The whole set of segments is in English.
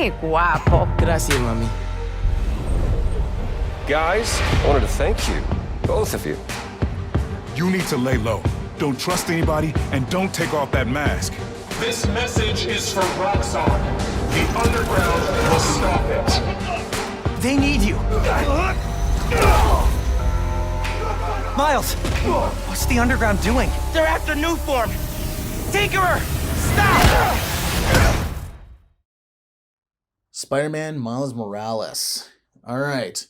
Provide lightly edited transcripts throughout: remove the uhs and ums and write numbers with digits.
Qué guapo. Gracias, mami. Guys, I wanted to thank you. Both of you. You need to lay low. Don't trust anybody, and don't take off that mask. This message is for Roxxon. The underground will stop it. They need you. Miles, what's the underground doing? They're after Newform. Tinkerer, stop! Spider-Man Miles Morales. All right.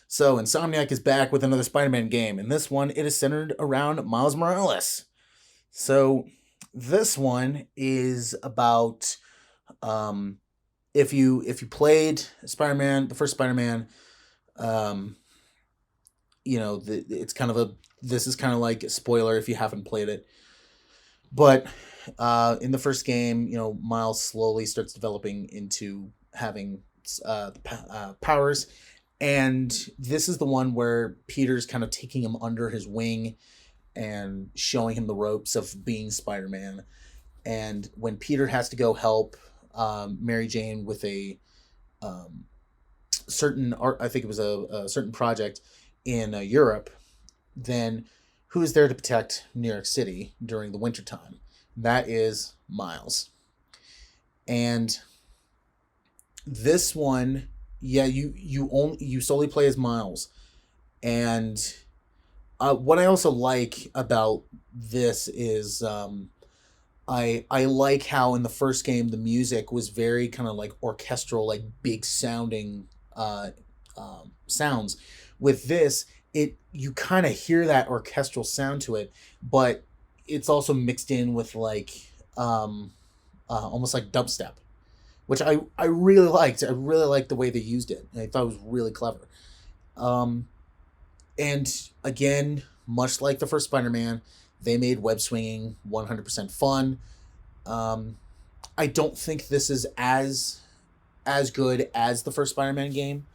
So Insomniac is back with another Spider-Man game. In this one, it is centered around Miles Morales. So this one is about if you played Spider-Man, the first Spider-Man, it's kind of this is kind of like a spoiler if you haven't played it. But in the first game, Miles slowly starts developing into having powers. And this is the one where Peter's kind of taking him under his wing and showing him the ropes of being Spider-Man. And when Peter has to go help Mary Jane with a certain art, I think it was a certain project in Europe, then who is there to protect New York City during the wintertime? That is Miles. And this one, yeah, you solely play as Miles. And what I also like about this is I like how in the first game the music was very kind of like orchestral, like big sounding sounds. With this, you kind of hear that orchestral sound to it, but it's also mixed in with like almost like dubstep, which I really liked. I really liked the way they used it. I thought it was really clever. And again, much like the first Spider-Man, they made web swinging 100% fun. I don't think this is as good as the first Spider-Man game,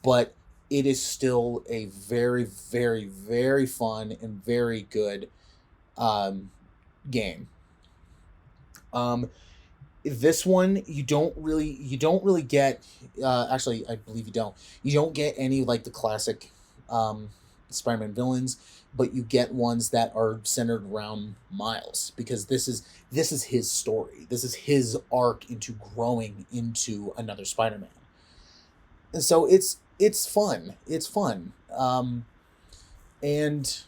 but it is still a very, very, very fun and very good game. This one you don't really get. Actually, I believe you don't. You don't get any like the classic Spider-Man villains, but you get ones that are centered around Miles, because this is his story. This is his arc into growing into another Spider-Man. And so it's fun. It's fun. And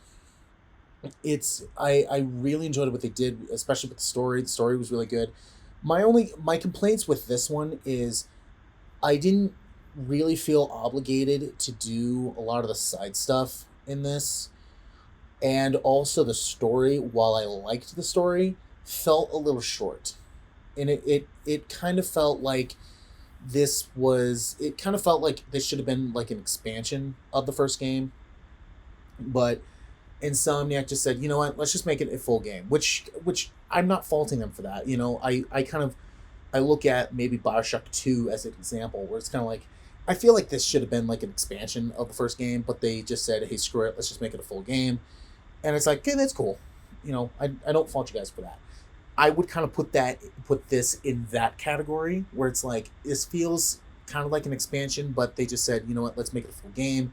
it's I really enjoyed what they did, especially with the story. The story was really good. My complaints with this one is I didn't really feel obligated to do a lot of the side stuff in this. And also the story, while I liked the story, felt a little short. And it kind of felt like this should have been like an expansion of the first game. But Insomniac just said, you know what, let's just make it a full game, which I'm not faulting them for that. I look at maybe BioShock 2 as an example, where it's kind of like, I feel like this should have been like an expansion of the first game, but they just said, hey, screw it, let's just make it a full game. And it's like, okay, that's cool. I don't fault you guys for that. I would kind of put this in that category, where it's like, this feels kind of like an expansion, but they just said, you know what, let's make it a full game.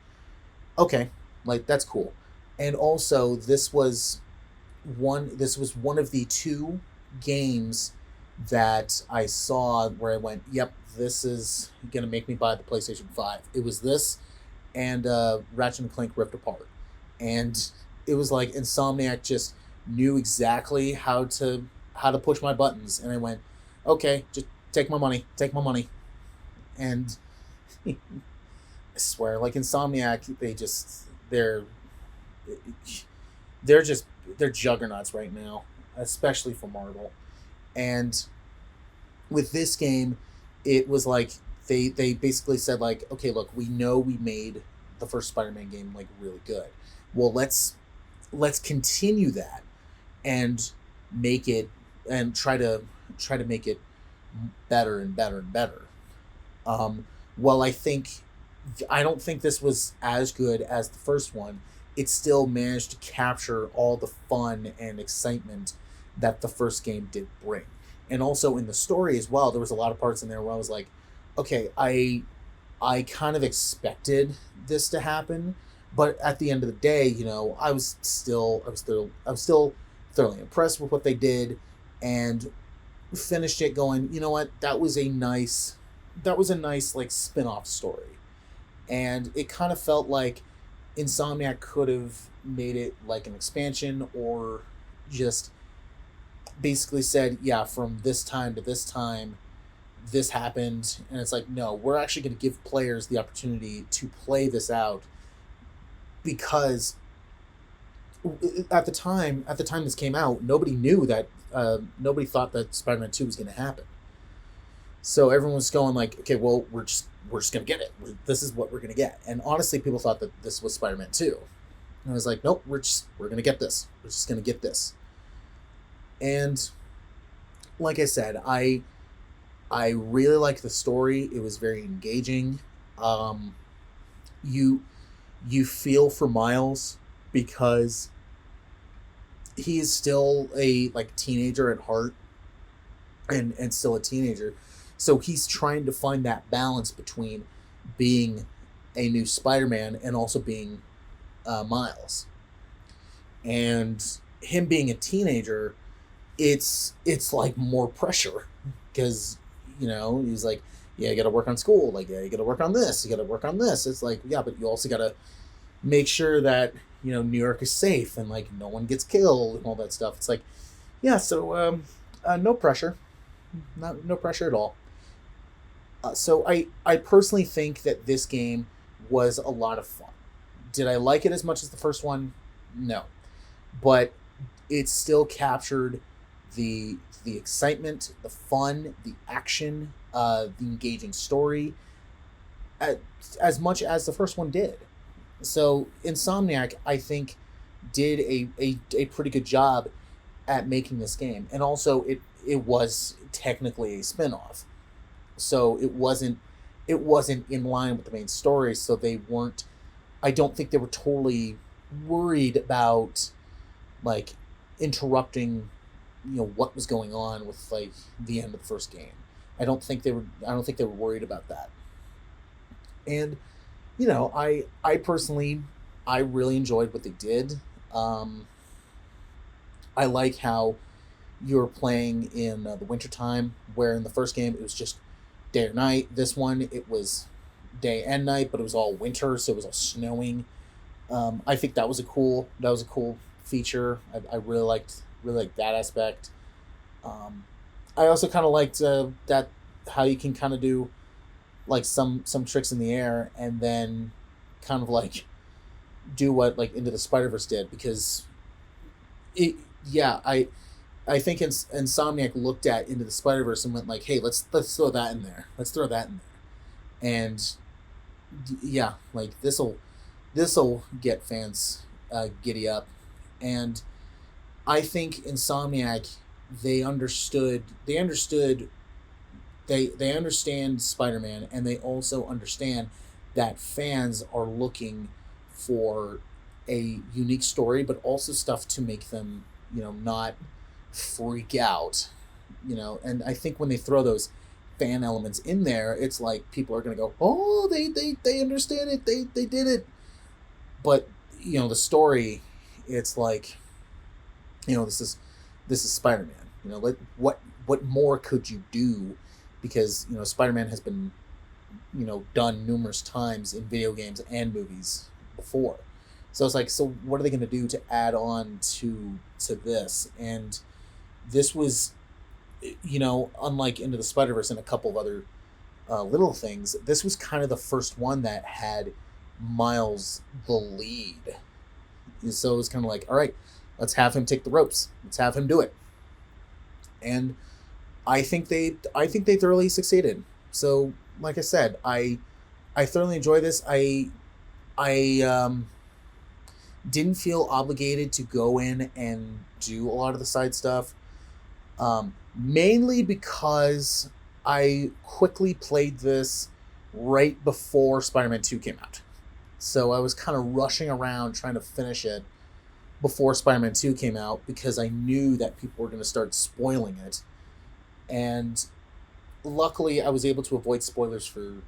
Okay, like, that's cool. And also, this was one of the two games that I saw where I went, yep, this is going to make me buy the PlayStation 5. It was this and Ratchet & Clank Rift Apart. And it was like Insomniac just knew exactly how to push my buttons. And I went, okay, just take my money. And I swear, like, Insomniac, they're juggernauts right now, especially for Marvel. And with this game, it was like they basically said, like, okay, look, we know we made the first Spider-Man game like really good. Well, let's continue that and make it, and try to make it better and better and better. While I don't think this was as good as the first one, it still managed to capture all the fun and excitement that the first game did bring. And also in the story as well, there was a lot of parts in there where I was like, okay, I kind of expected this to happen, but at the end of the day, I was still thoroughly impressed with what they did, and finished it going, you know what, that was a nice like spin-off story. And it kind of felt like Insomniac could have made it like an expansion, or just basically said, yeah, from this time to this time, this happened. And it's like, no, we're actually going to give players the opportunity to play this out, because at the time this came out, nobody thought that Spider-Man 2 was going to happen. So everyone was going like, okay, well, we're just gonna get it. This is what we're gonna get. And honestly, people thought that this was Spider-Man 2. And I was like, nope, we're gonna get this. We're just gonna get this. And like I said, I really liked the story. It was very engaging. You you feel for Miles, because he is still a like teenager at heart, and still a teenager. So he's trying to find that balance between being a new Spider-Man and also being Miles. And him being a teenager, it's like more pressure, because he's like, yeah, you got to work on school, like, yeah, you got to work on this, you got to work on this. It's like, yeah, but you also got to make sure that New York is safe, and like no one gets killed and all that stuff. It's like, yeah, so no pressure, no pressure at all. So I personally think that this game was a lot of fun. Did I like it as much as the first one? No. But it still captured the excitement, the fun, the action, the engaging story, as much as the first one did. So Insomniac, I think, did a pretty good job at making this game. And also it was technically a spin-off. So it wasn't in line with the main story, so they weren't, I don't think they were totally worried about like interrupting what was going on with like the end of the first game. I don't think they were worried about that. And I personally, I really enjoyed what they did. I like how you were playing in the wintertime, where in the first game it was just day or night. This one, it was day and night, but it was all winter, so it was all snowing. I think that was a cool feature. I really liked that aspect. I also kind of liked that how you can kind of do like some tricks in the air, and then kind of like do what like Into the Spider-Verse did, because I think Insomniac looked at Into the Spider-Verse and went like, hey, let's throw that in there. Let's throw that in there. And yeah, like this'll get fans giddy up. And I think Insomniac, they understand Spider-Man, and they also understand that fans are looking for a unique story, but also stuff to make them, not freak out, and I think when they throw those fan elements in there, it's like people are going to go, oh, they understand it, they did it. But the story, it's like, this is Spider-Man. What more could you do? Because Spider-Man has been done numerous times in video games and movies before. So it's like, so what are they going to do to add on to this? And this was, unlike Into the Spider-Verse and a couple of other little things, this was kind of the first one that had Miles the lead. And so it was kind of like, all right, let's have him take the ropes. Let's have him do it. And I think they thoroughly succeeded. So, like I said, I thoroughly enjoy this. I didn't feel obligated to go in and do a lot of the side stuff, mainly because I quickly played this right before Spider-Man 2 came out. So I was kind of rushing around trying to finish it before Spider-Man 2 came out, because I knew that people were going to start spoiling it. And luckily, I was able to avoid spoilers for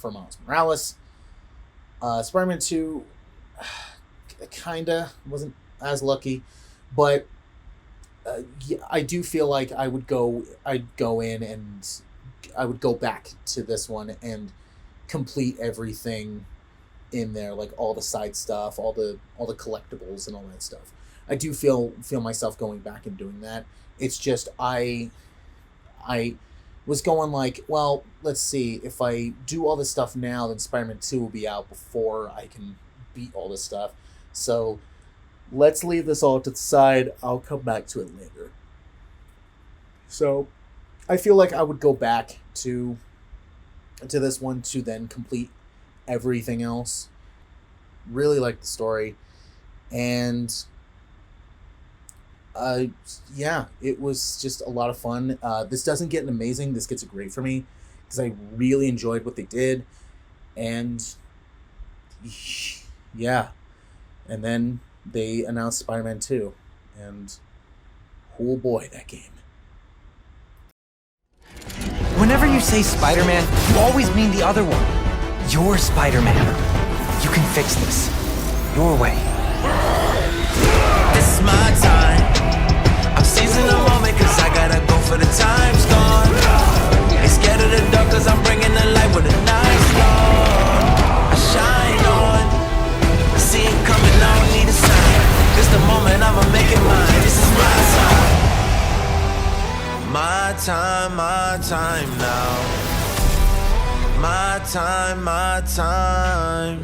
Miles Morales. Spider-Man 2, kinda wasn't as lucky, but yeah, I do feel like I'd go in and I would go back to this one and complete everything in there, like all the side stuff, all the collectibles and all that stuff. I do feel myself going back and doing that. It's just I was going like, well, let's see, if I do all this stuff now, then Spider-Man 2 will be out before I can beat all this stuff. So let's leave this all to the side. I'll come back to it later. So I feel like I would go back to this one to then complete everything else. Really like the story. And yeah, it was just a lot of fun. This doesn't get an amazing, this gets a great for me, because I really enjoyed what they did. And yeah, and then they announced Spider-Man 2, and oh boy, that game. Whenever you say Spider-Man, you always mean the other one. You're Spider-Man. You can fix this. Your way. This is my time. I'm seizing the moment cause I gotta go for the time's gone. Ain't scared of the dark cause I'm bringing the light with a nice dawn. I shine on. I see it coming, I don't need a sign. This the moment, I'ma make it mine. This is my time. My time now. My time, my time.